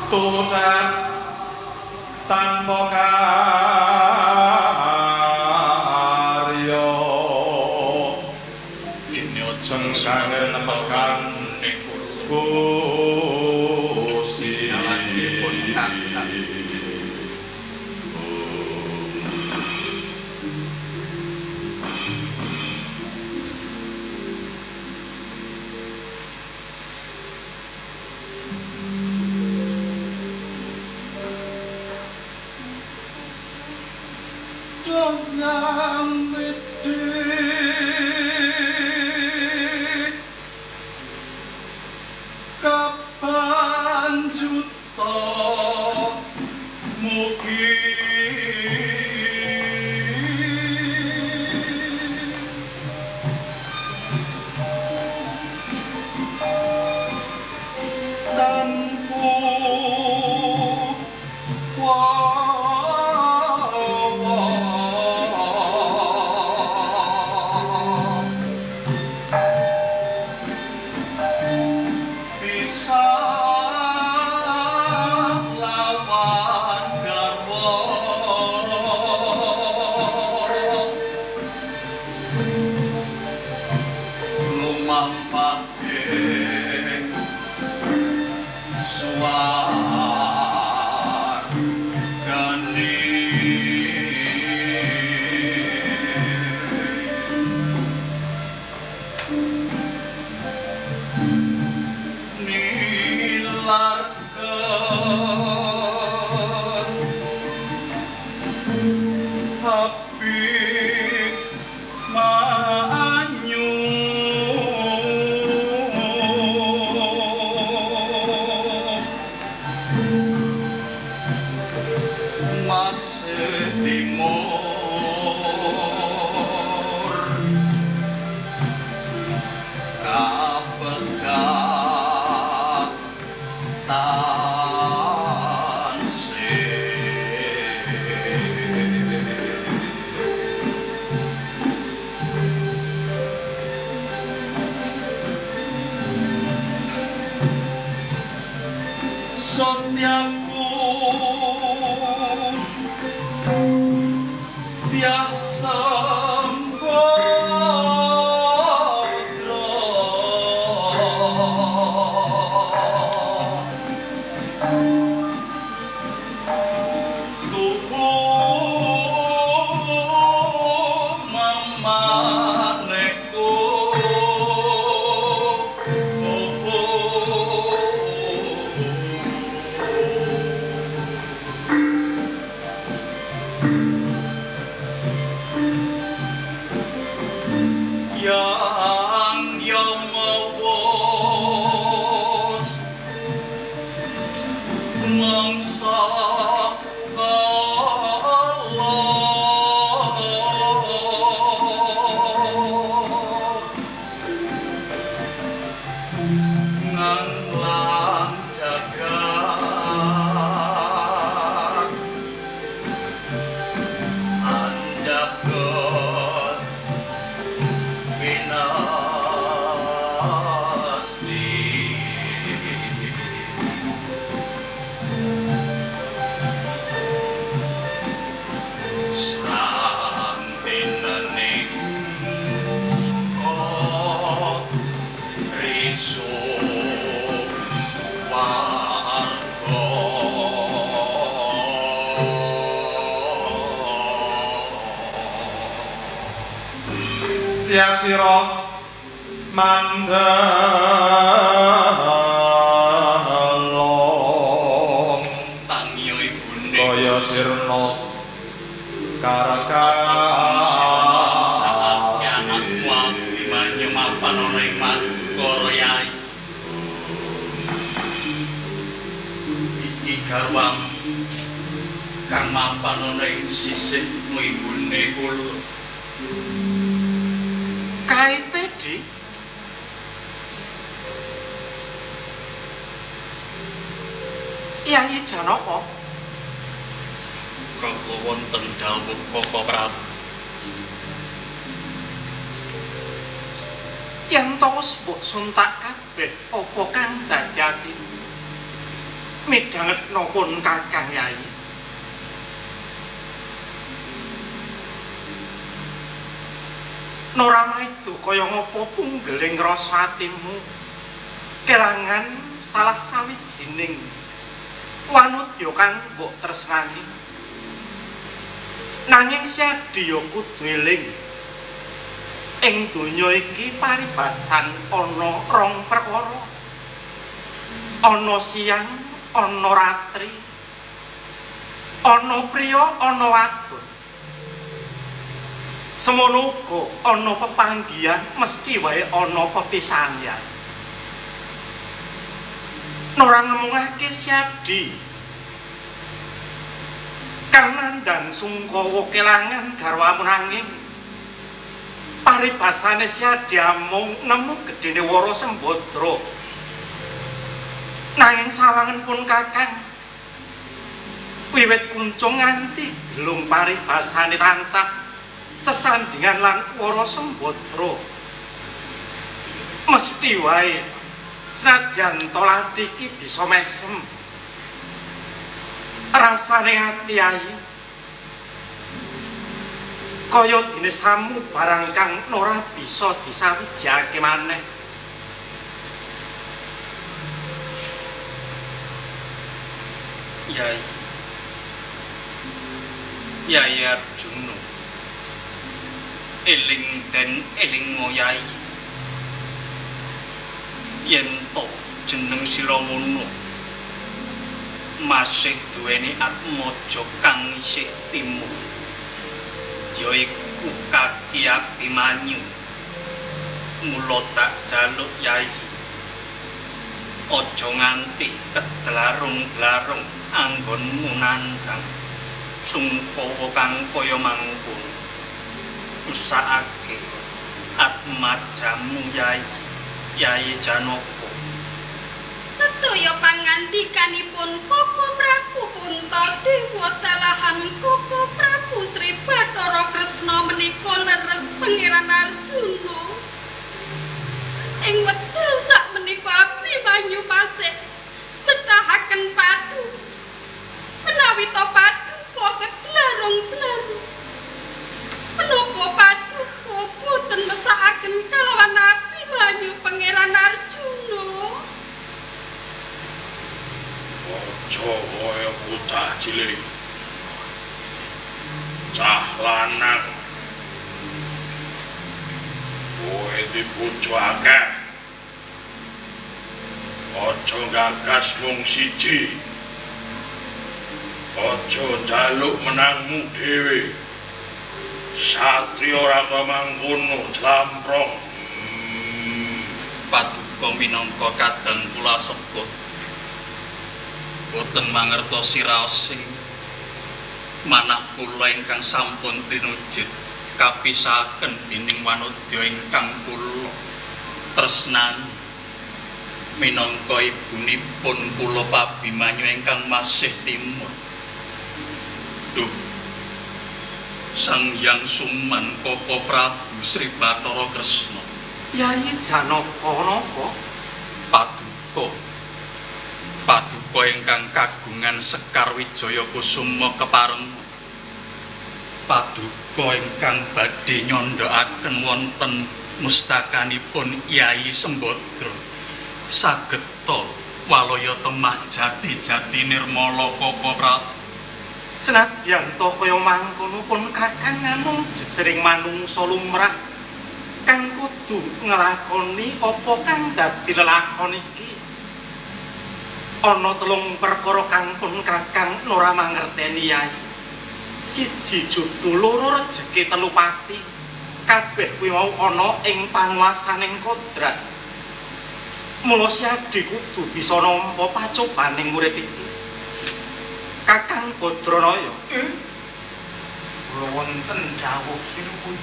tutat tanpa karya ini ojeng sengkangen nemekan Gusti Yang kapan juta mugi tanpa Sotyaku tiah sembodra tubuh mamaneko yang mewos mangsa nganglang jagat anjagot Tiasira mandhalong tangiyo ibune kaya sirna karakati manyo mapan ana ing Madukara Yai iki garwang kang mapan ana ing sisihmu ibune kula kaipe Dik Yai Janaka kala wonten dawuh Koko Prabu yen to wis mbok suntak kabeh apa kang dadi midhangetna pun Kakang Yai. Norama itu kaya ngapa punggeling rasa atimu kelangan salah sawijining wanudya kang mbok tresnani. Nanging Siadi ya kudu eling ing donya iki paribasan ana rong perkara. Ana siang, ana ratri, ana priya, ana wadon. Semono uga ana pepanggihan mesti wae ana pepisahan. Ora ngemungake Siadi kang nandhang Sungkawa kelangan garwa nanging paribasane Siadi amung nemu gedene Wara Sembadra. Nanging sawangen pun Kakang wiwit kuncung nganti delung paribasane tansah sesandingan lan Wara Sembadra. Mesti wae senadyan Toladi iki bisa mesem rasane ati ayi kaya dene samu barang kang ora bisa disawijake maneh. Yai Arjuna eling den eling Yai yen to jeneng sira ngono masih duweni atmaja kang isih timun ya iku Kaki Abimanyu. Mula tak jaluk Yai aja nganti kedlarung-dlarung anggonmu nandhang Sungkawa kang kaya mangkon. Usahake atmajamu Yai Janaka. Sedaya pangandikanipun Koko Prabu Puntadewa dalahan Koko Prabu Sri Bathara Kresna menika leres Pangeran Arjuna. Ing wekdal sak menika Abimanyu masih betahaken padu. Menawi to paduka kedlarung-dlarung. Menapa paduka boten mesakaken kalawan Abimanyu Pangeran Arjuna. Aja kaya bocah cilik. Cah lanang. Kowe dibojo akeh. Aja gagas mung siji. Aja jaluk menangmu dhewe. Satriya ora mangkono clamprong. Paduka minangka kadang kula sebut boten mangertosi raos manah kula ingkang sampun pinujit kapisahaken dening wanodya ingkang kula tresnani minangka ibunipun kula Abimanyu ingkang masih timur. Duh, Sang Hyang Suman Koko Prabu Sri Bathara Kresna. Yai Janaka napa? Paduka ingkang kagungan Sekar Wijaya Kusuma kepareng. Paduka ingkang badhe nyandhakaken wonten mustakanipun Yai Sembadra. Saged ta walaya temah jati nirmala Koko Prabu. Senadyan to kaya mangkono pun Kakang namung jejering manungsa lumrah kang kudu nglakoni apa kang dadi lelakon iki. Ana telung perkara kang pun Kakang ora mangerteni Yai. Siji judul, loro rejeki, telu pati. Kabeh kuwi mau ana ing panguwasaning kodrat. Mula Siadi kudu bisa nampa pacobaning urip iki. Kakang Badranaya, kula wonten dawuh sinuwun.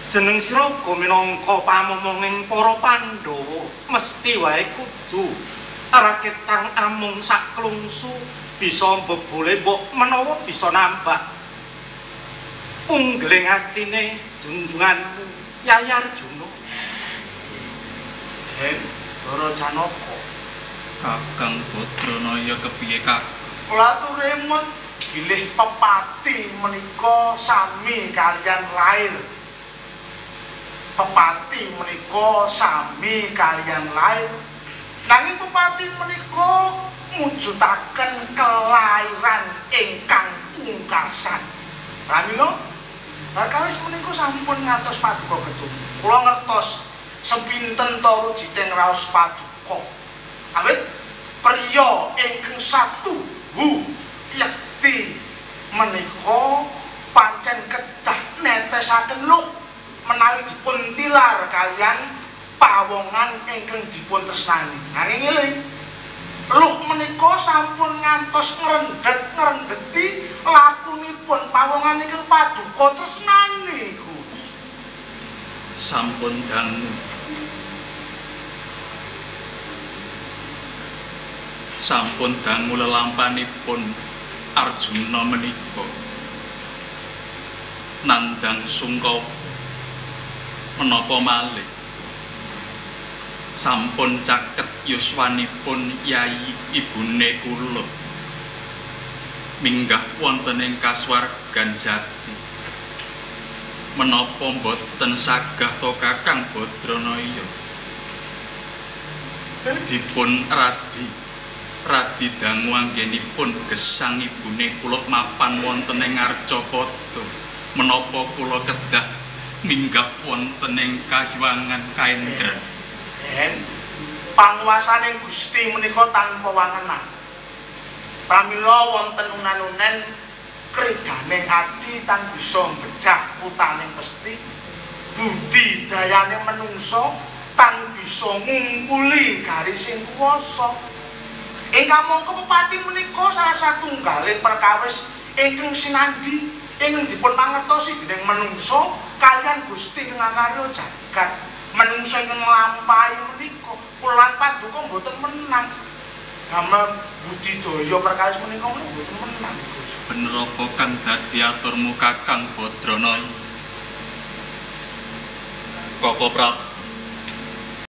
jeneng sira uga minangka pamomonging para Pandhawa, mesti wae kudu raketang amung sak klungsu bisa mbebole mbok menawa bisa nambah unggeling atine junjunganmu Yai Arjuna. Dara Janaka, Kakang Badranaya kepiye Kak? Laturemun bilih pepati menika sami kalian lair. Pepati menika sami kalian lair. Nanging pepati menika mujudaken kelairan ingkang pungkasan. Pramila kawis menika sampun ngantos paduka gedung. Kula ngertos sepinten to rujiting raos paduka. Awit priya ingkang satu yakti menika pancen kedah netesaken luh menawi dipun tilar kalian pawongan ingkang dipun tresnani. Nanging eling luh menika sampun ngantos ngrendhet-ngrendheti lakunipun pawongan ingkang paduka tresnani. Sampun dangu. Sampun dangu lelampanipun Arjuna menika nandang sungkawa menapa malih sampun caket yuswanipun Yayi ibune kula minggah wonten ing kasuwargan jati menapa boten sagah to Kakang Badranaya dipun radi dangu anggenipun gesang ibune kula mapan wonten ing Arcapada menapa kula kedah minggah wonten ing Kahywangan Kaendra. Panguwasaning Gusti menika tanpa wangenan. Pramila wonten unan-unen kridaning ati tan bisa mbedah putaning pesti budidayane manungsa tan bisa ngumpuli garising kuwasa. Ingkang mongko pepati menika salah satunggaling perkawis ingkang sinandi ingkang dipun mangertosi dening manungsa kaliyan Gusti ngakarya jagat. Manungsa ingkang nglampahi menika kula paduka mboten menang. Damel budidaya perkawis menika mboten menang. Bener apa kang dadi aturmu Kakang Badranaya? Koko Prabu